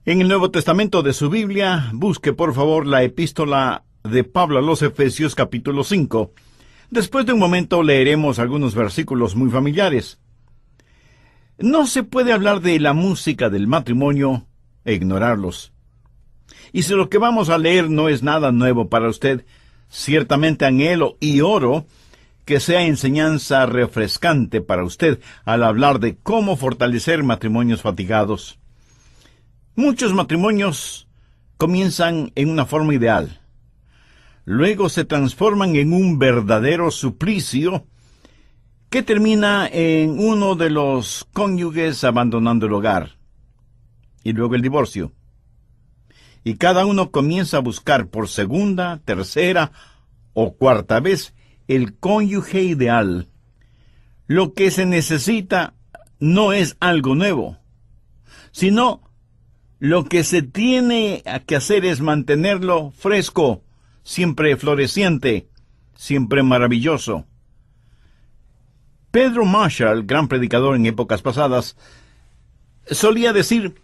En el Nuevo Testamento de su Biblia, busque por favor la epístola de Pablo a los Efesios capítulo 5. Después de un momento leeremos algunos versículos muy familiares. No se puede hablar de la música del matrimonio e ignorarlos. Y si lo que vamos a leer no es nada nuevo para usted, ciertamente anhelo y oro que sea enseñanza refrescante para usted al hablar de cómo fortalecer matrimonios fatigados. Muchos matrimonios comienzan en una forma ideal. Luego se transforman en un verdadero suplicio que termina en uno de los cónyuges abandonando el hogar. Y luego el divorcio. Y cada uno comienza a buscar por segunda, tercera o cuarta vez el cónyuge ideal. Lo que se necesita no es algo nuevo, sino lo que se tiene que hacer es mantenerlo fresco, siempre floreciente, siempre maravilloso. Pedro Marshall, gran predicador en épocas pasadas, solía decir: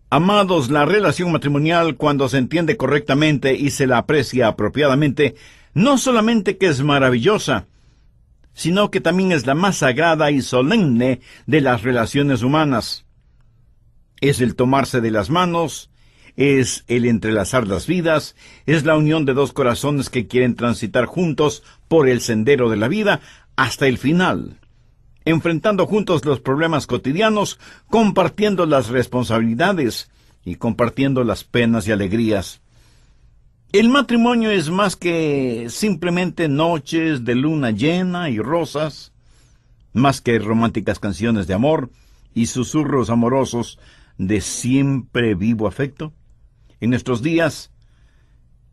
amados, la relación matrimonial, cuando se entiende correctamente y se la aprecia apropiadamente, no solamente que es maravillosa, sino que también es la más sagrada y solemne de las relaciones humanas. Es el tomarse de las manos, es el entrelazar las vidas, es la unión de dos corazones que quieren transitar juntos por el sendero de la vida hasta el final, enfrentando juntos los problemas cotidianos, compartiendo las responsabilidades y compartiendo las penas y alegrías. El matrimonio es más que simplemente noches de luna llena y rosas, más que románticas canciones de amor y susurros amorosos de siempre vivo afecto. En nuestros días,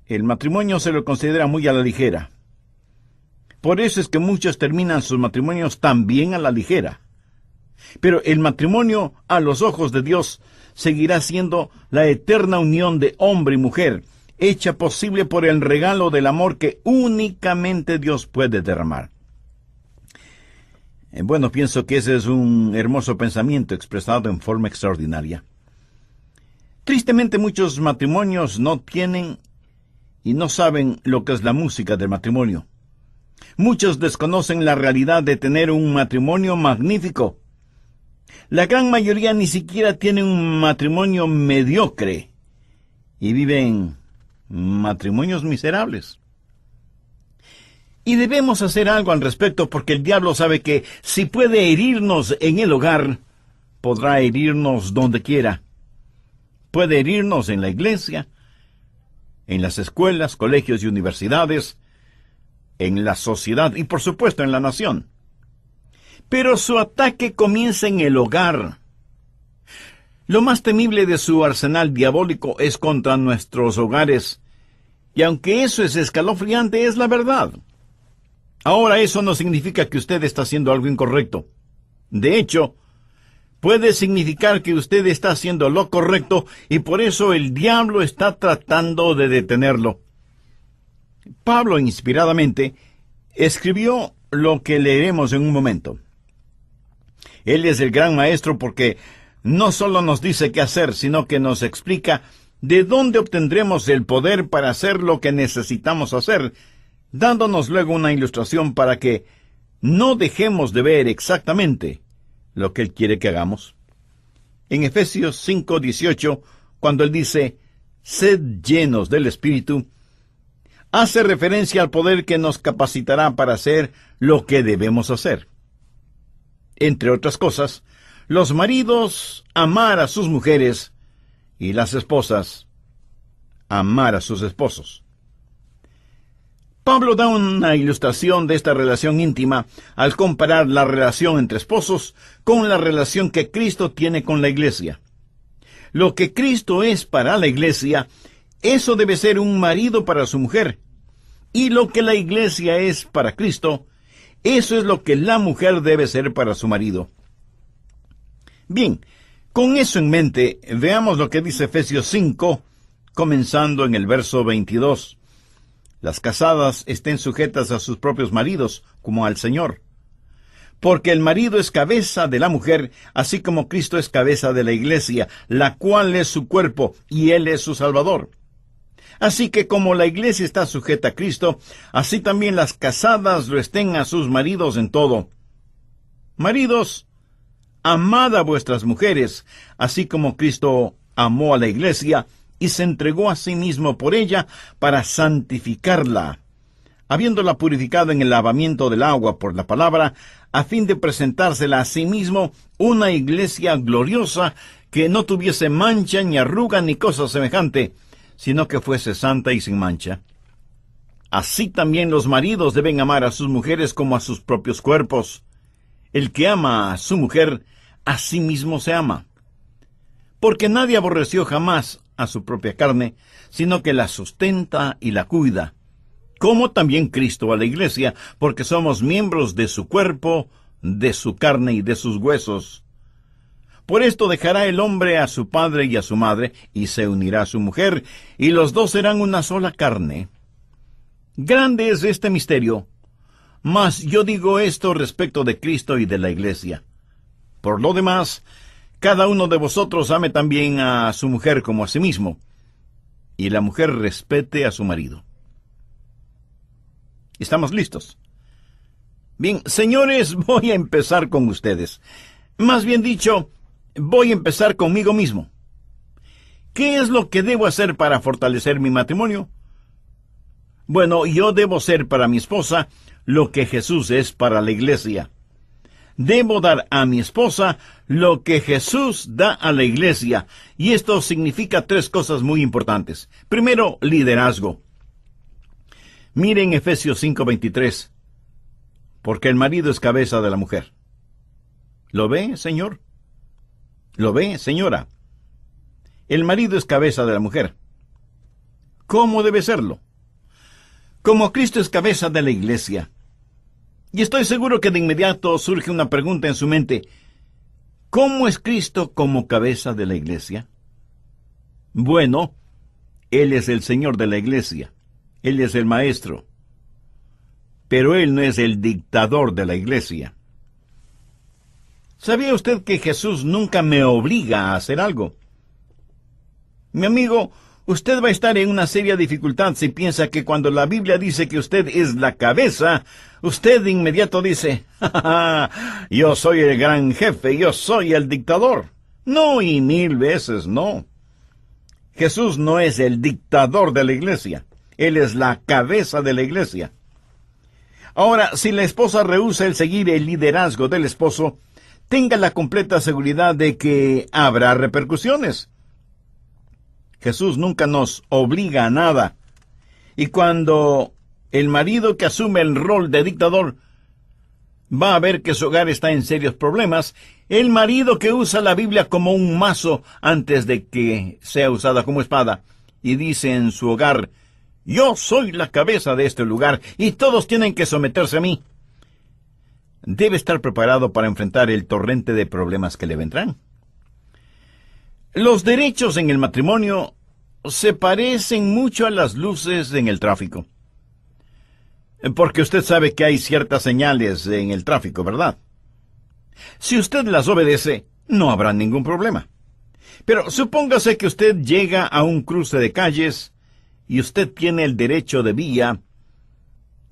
el matrimonio se lo considera muy a la ligera. Por eso es que muchos terminan sus matrimonios también a la ligera. Pero el matrimonio, a los ojos de Dios, seguirá siendo la eterna unión de hombre y mujer, hecha posible por el regalo del amor que únicamente Dios puede derramar. Bueno, pienso que ese es un hermoso pensamiento expresado en forma extraordinaria. Tristemente, muchos matrimonios no tienen y no saben lo que es la música del matrimonio. Muchos desconocen la realidad de tener un matrimonio magnífico. La gran mayoría ni siquiera tiene un matrimonio mediocre y viven matrimonios miserables. Y debemos hacer algo al respecto, porque el diablo sabe que si puede herirnos en el hogar, podrá herirnos donde quiera. Puede herirnos en la iglesia, en las escuelas, colegios y universidades, en la sociedad y por supuesto en la nación. Pero su ataque comienza en el hogar. Lo más temible de su arsenal diabólico es contra nuestros hogares, y aunque eso es escalofriante, es la verdad. Ahora, eso no significa que usted está haciendo algo incorrecto. De hecho, puede significar que usted está haciendo lo correcto y por eso el diablo está tratando de detenerlo. Pablo, inspiradamente, escribió lo que leeremos en un momento. Él es el gran maestro porque no solo nos dice qué hacer, sino que nos explica de dónde obtendremos el poder para hacer lo que necesitamos hacer, dándonos luego una ilustración para que no dejemos de ver exactamente lo que Él quiere que hagamos. En Efesios 5:18, cuando Él dice, sed llenos del Espíritu, hace referencia al poder que nos capacitará para hacer lo que debemos hacer. Entre otras cosas, los maridos amar a sus mujeres y las esposas amar a sus esposos. Pablo da una ilustración de esta relación íntima al comparar la relación entre esposos con la relación que Cristo tiene con la iglesia. Lo que Cristo es para la iglesia, eso debe ser un marido para su mujer. Y lo que la iglesia es para Cristo, eso es lo que la mujer debe ser para su marido. Bien, con eso en mente, veamos lo que dice Efesios 5, comenzando en el verso 22. Las casadas estén sujetas a sus propios maridos, como al Señor. Porque el marido es cabeza de la mujer, así como Cristo es cabeza de la iglesia, la cual es su cuerpo, y Él es su Salvador. Así que como la iglesia está sujeta a Cristo, así también las casadas lo estén a sus maridos en todo. Maridos, amad a vuestras mujeres, así como Cristo amó a la iglesia y se entregó a sí mismo por ella para santificarla, habiéndola purificado en el lavamiento del agua por la palabra, a fin de presentársela a sí mismo una iglesia gloriosa, que no tuviese mancha, ni arruga, ni cosa semejante, sino que fuese santa y sin mancha. Así también los maridos deben amar a sus mujeres como a sus propios cuerpos. El que ama a su mujer, a sí mismo se ama. Porque nadie aborreció jamás a su propia carne, sino que la sustenta y la cuida, como también Cristo a la iglesia, porque somos miembros de su cuerpo, de su carne y de sus huesos. Por esto dejará el hombre a su padre y a su madre, y se unirá a su mujer, y los dos serán una sola carne. Grande es este misterio, mas yo digo esto respecto de Cristo y de la iglesia. Por lo demás, cada uno de vosotros ame también a su mujer como a sí mismo, y la mujer respete a su marido. ¿Estamos listos? Bien, señores, voy a empezar con ustedes. Más bien dicho, voy a empezar conmigo mismo. ¿Qué es lo que debo hacer para fortalecer mi matrimonio? Bueno, yo debo ser para mi esposa lo que Jesús es para la iglesia. Debo dar a mi esposa lo que Jesús da a la iglesia, y esto significa tres cosas muy importantes. Primero, liderazgo. Miren Efesios 5:23. Porque el marido es cabeza de la mujer. ¿Lo ve, señor? ¿Lo ve, señora? El marido es cabeza de la mujer. ¿Cómo debe serlo? Como Cristo es cabeza de la iglesia. Y estoy seguro que de inmediato surge una pregunta en su mente. ¿Cómo es Cristo como cabeza de la iglesia? Bueno, Él es el Señor de la iglesia. Él es el maestro. Pero Él no es el dictador de la iglesia. ¿Sabía usted que Jesús nunca me obliga a hacer algo? Mi amigo, usted va a estar en una seria dificultad si piensa que cuando la Biblia dice que usted es la cabeza, usted de inmediato dice, ¡ja, ja, ja! Yo soy el gran jefe, yo soy el dictador. No, y 1000 veces no. Jesús no es el dictador de la iglesia. Él es la cabeza de la iglesia. Ahora, si la esposa rehúsa el seguir el liderazgo del esposo, tenga la completa seguridad de que habrá repercusiones. Jesús nunca nos obliga a nada. Y cuando el marido que asume el rol de dictador va a ver que su hogar está en serios problemas, el marido que usa la Biblia como un mazo antes de que sea usada como espada, y dice en su hogar, yo soy la cabeza de este lugar y todos tienen que someterse a mí, debe estar preparado para enfrentar el torrente de problemas que le vendrán. Los derechos en el matrimonio se parecen mucho a las luces en el tráfico. Porque usted sabe que hay ciertas señales en el tráfico, ¿verdad? Si usted las obedece, no habrá ningún problema. Pero supóngase que usted llega a un cruce de calles y usted tiene el derecho de vía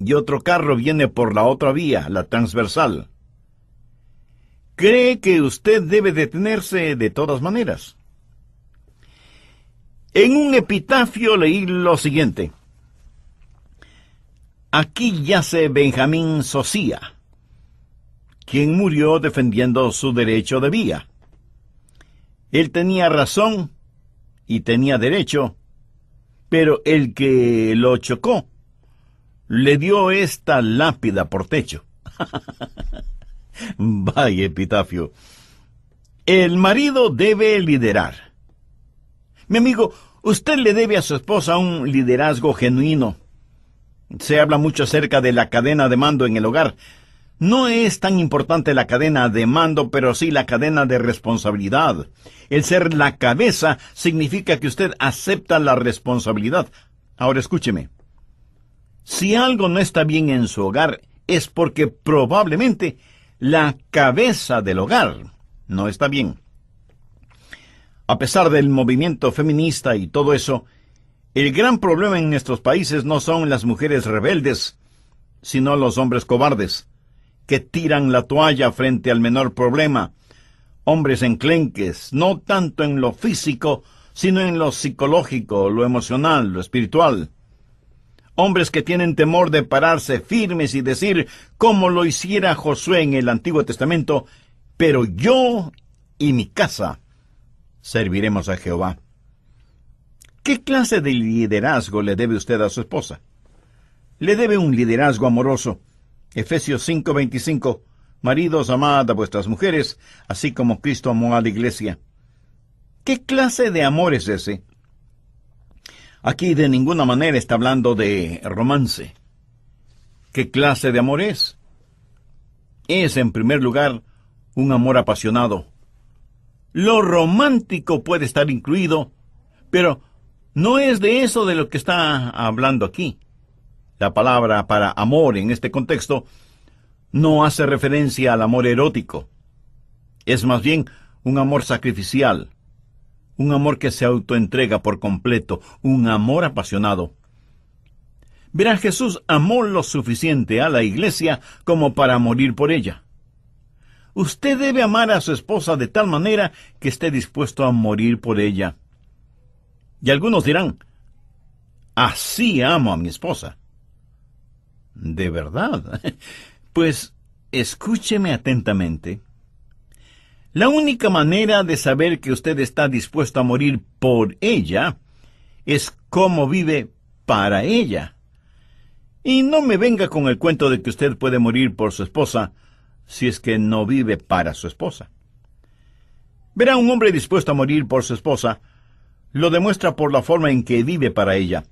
y otro carro viene por la otra vía, la transversal. ¿Cree que usted debe detenerse de todas maneras? En un epitafio leí lo siguiente. Aquí yace Benjamín Sosía, quien murió defendiendo su derecho de vía. Él tenía razón y tenía derecho, pero el que lo chocó le dio esta lápida por techo. Vaya epitafio. El marido debe liderar. Mi amigo, usted le debe a su esposa un liderazgo genuino. Se habla mucho acerca de la cadena de mando en el hogar. No es tan importante la cadena de mando, pero sí la cadena de responsabilidad. El ser la cabeza significa que usted acepta la responsabilidad. Ahora escúcheme. Si algo no está bien en su hogar, es porque probablemente la cabeza del hogar. No está bien. A pesar del movimiento feminista y todo eso, el gran problema en nuestros países no son las mujeres rebeldes, sino los hombres cobardes, que tiran la toalla frente al menor problema. Hombres enclenques, no tanto en lo físico, sino en lo psicológico, lo emocional, lo espiritual. Hombres que tienen temor de pararse firmes y decir, como lo hiciera Josué en el Antiguo Testamento, pero yo y mi casa serviremos a Jehová. ¿Qué clase de liderazgo le debe usted a su esposa? Le debe un liderazgo amoroso. Efesios 5:25, maridos, amad a vuestras mujeres, así como Cristo amó a la iglesia. ¿Qué clase de amor es ese? Aquí de ninguna manera está hablando de romance. ¿Qué clase de amor es? Es, en primer lugar, un amor apasionado. Lo romántico puede estar incluido, pero no es de eso de lo que está hablando aquí. La palabra para amor en este contexto no hace referencia al amor erótico. Es más bien un amor sacrificial, un amor que se autoentrega por completo, un amor apasionado. Verá, Jesús amó lo suficiente a la iglesia como para morir por ella. Usted debe amar a su esposa de tal manera que esté dispuesto a morir por ella. Y algunos dirán, así amo a mi esposa. ¿De verdad? Pues escúcheme atentamente. La única manera de saber que usted está dispuesto a morir por ella es cómo vive para ella. Y no me venga con el cuento de que usted puede morir por su esposa si es que no vive para su esposa. Verá, un hombre dispuesto a morir por su esposa lo demuestra por la forma en que vive para ella.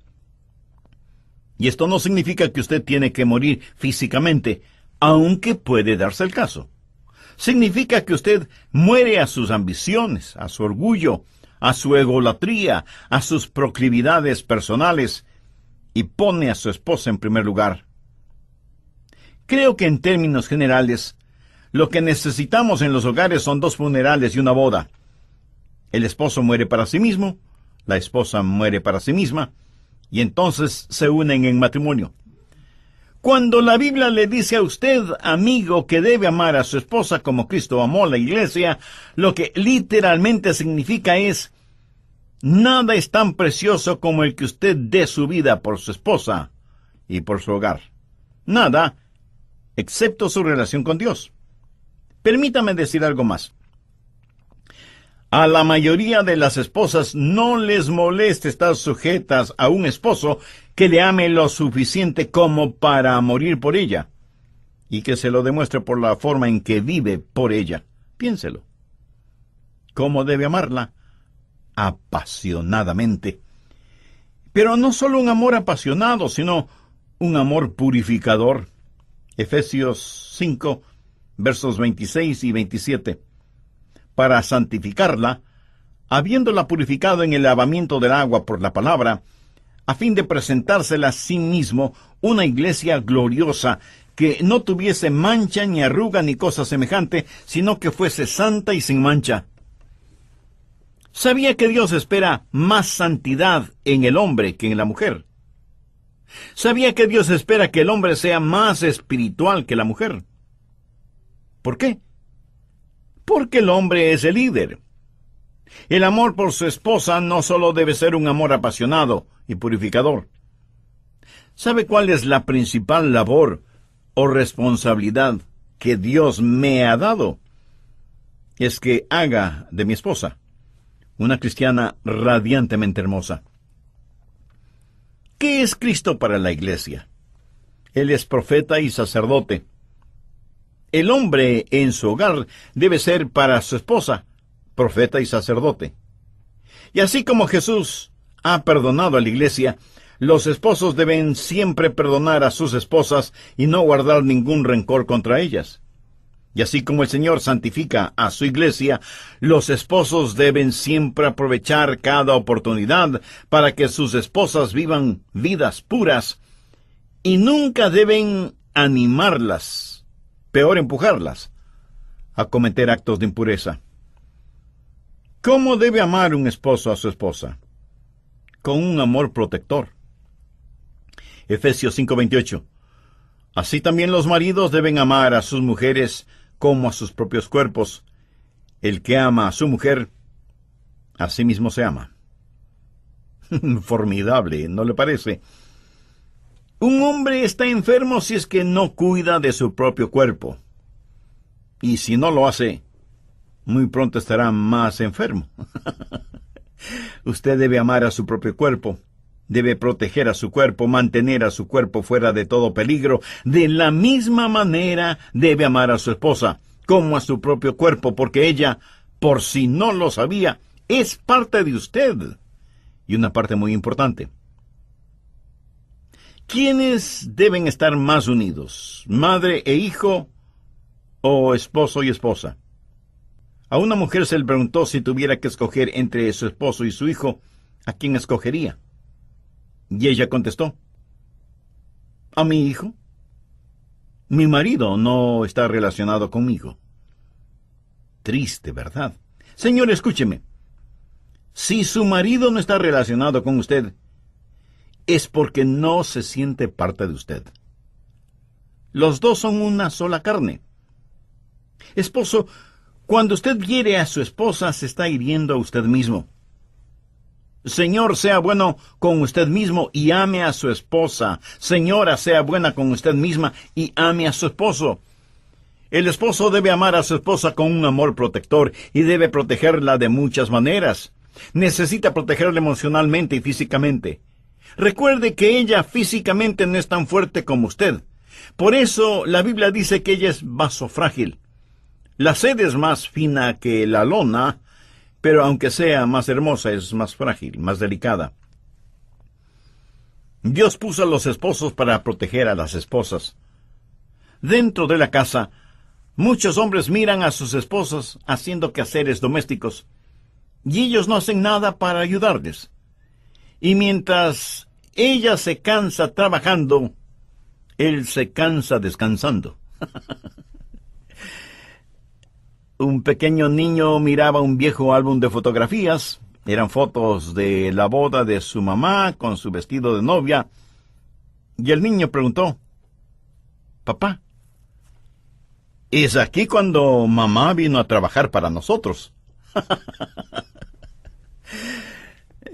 Y esto no significa que usted tiene que morir físicamente, aunque puede darse el caso. Significa que usted muere a sus ambiciones, a su orgullo, a su egolatría, a sus proclividades personales, y pone a su esposa en primer lugar. Creo que en términos generales, lo que necesitamos en los hogares son 2 funerales y una boda. El esposo muere para sí mismo, la esposa muere para sí misma, y entonces se unen en matrimonio. Cuando la Biblia le dice a usted, amigo, que debe amar a su esposa como Cristo amó a la iglesia, lo que literalmente significa es, nada es tan precioso como el que usted dé su vida por su esposa y por su hogar. Nada, excepto su relación con Dios. Permítame decir algo más. A la mayoría de las esposas no les molesta estar sujetas a un esposo que le ame lo suficiente como para morir por ella, y que se lo demuestre por la forma en que vive por ella. Piénselo. ¿Cómo debe amarla? Apasionadamente. Pero no solo un amor apasionado, sino un amor purificador. Efesios 5, versos 26 y 27. Para santificarla, habiéndola purificado en el lavamiento del agua por la palabra, a fin de presentársela a sí mismo una iglesia gloriosa, que no tuviese mancha, ni arruga, ni cosa semejante, sino que fuese santa y sin mancha. ¿Sabía que Dios espera más santidad en el hombre que en la mujer? ¿Sabía que Dios espera que el hombre sea más espiritual que la mujer? ¿Por qué? Porque el hombre es el líder. El amor por su esposa no solo debe ser un amor apasionado y purificador. ¿Sabe cuál es la principal labor o responsabilidad que Dios me ha dado? Es que haga de mi esposa una cristiana radiantemente hermosa. ¿Qué es Cristo para la iglesia? Él es profeta y sacerdote. El hombre en su hogar debe ser para su esposa profeta y sacerdote. Y así como Jesús ha perdonado a la iglesia, los esposos deben siempre perdonar a sus esposas y no guardar ningún rencor contra ellas. Y así como el Señor santifica a su iglesia, los esposos deben siempre aprovechar cada oportunidad para que sus esposas vivan vidas puras, y nunca deben animarlas, peor empujarlas, a cometer actos de impureza. ¿Cómo debe amar un esposo a su esposa? Con un amor protector. Efesios 5:28. Así también los maridos deben amar a sus mujeres como a sus propios cuerpos. El que ama a su mujer, a sí mismo se ama. Formidable, ¿no le parece? Un hombre está enfermo si es que no cuida de su propio cuerpo. Y si no lo hace, muy pronto estará más enfermo. Usted debe amar a su propio cuerpo. Debe proteger a su cuerpo, mantener a su cuerpo fuera de todo peligro. De la misma manera debe amar a su esposa, como a su propio cuerpo, porque ella, por si no lo sabía, es parte de usted. Y una parte muy importante. ¿Quiénes deben estar más unidos? ¿Madre e hijo o esposo y esposa? A una mujer se le preguntó si tuviera que escoger entre su esposo y su hijo, ¿a quién escogería? Y ella contestó, a mi hijo. Mi marido no está relacionado conmigo. Triste, ¿verdad? Señor, escúcheme. Si su marido no está relacionado con usted, es porque no se siente parte de usted. Los dos son una sola carne. Esposo, cuando usted hiere a su esposa, se está hiriendo a usted mismo. Señor, sea bueno con usted mismo y ame a su esposa. Señora, sea buena con usted misma y ame a su esposo. El esposo debe amar a su esposa con un amor protector y debe protegerla de muchas maneras. Necesita protegerla emocionalmente y físicamente. Recuerde que ella físicamente no es tan fuerte como usted. Por eso la Biblia dice que ella es vaso frágil. La seda es más fina que la lona, pero aunque sea más hermosa, es más frágil, más delicada. Dios puso a los esposos para proteger a las esposas. Dentro de la casa, muchos hombres miran a sus esposas haciendo quehaceres domésticos, y ellos no hacen nada para ayudarles. Y mientras ella se cansa trabajando, él se cansa descansando. Un pequeño niño miraba un viejo álbum de fotografías. Eran fotos de la boda de su mamá con su vestido de novia. Y el niño preguntó, «Papá, ¿es aquí cuando mamá vino a trabajar para nosotros?»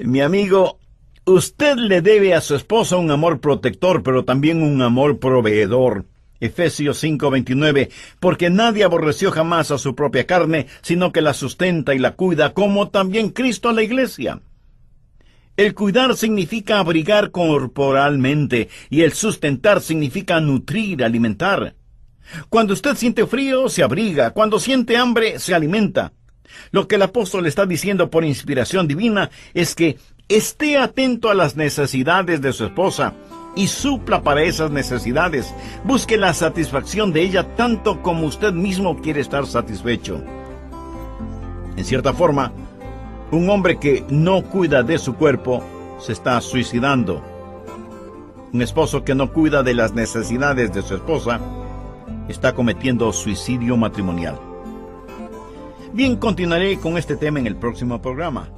Mi amigo, usted le debe a su esposa un amor protector, pero también un amor proveedor. Efesios 5:29, porque nadie aborreció jamás a su propia carne, sino que la sustenta y la cuida, como también Cristo a la iglesia. El cuidar significa abrigar corporalmente, y el sustentar significa nutrir, alimentar. Cuando usted siente frío, se abriga. Cuando siente hambre, se alimenta. Lo que el apóstol está diciendo por inspiración divina es que esté atento a las necesidades de su esposa y supla para esas necesidades. Busque la satisfacción de ella tanto como usted mismo quiere estar satisfecho. En cierta forma, un hombre que no cuida de su cuerpo se está suicidando. Un esposo que no cuida de las necesidades de su esposa está cometiendo suicidio matrimonial. Bien, continuaré con este tema en el próximo programa.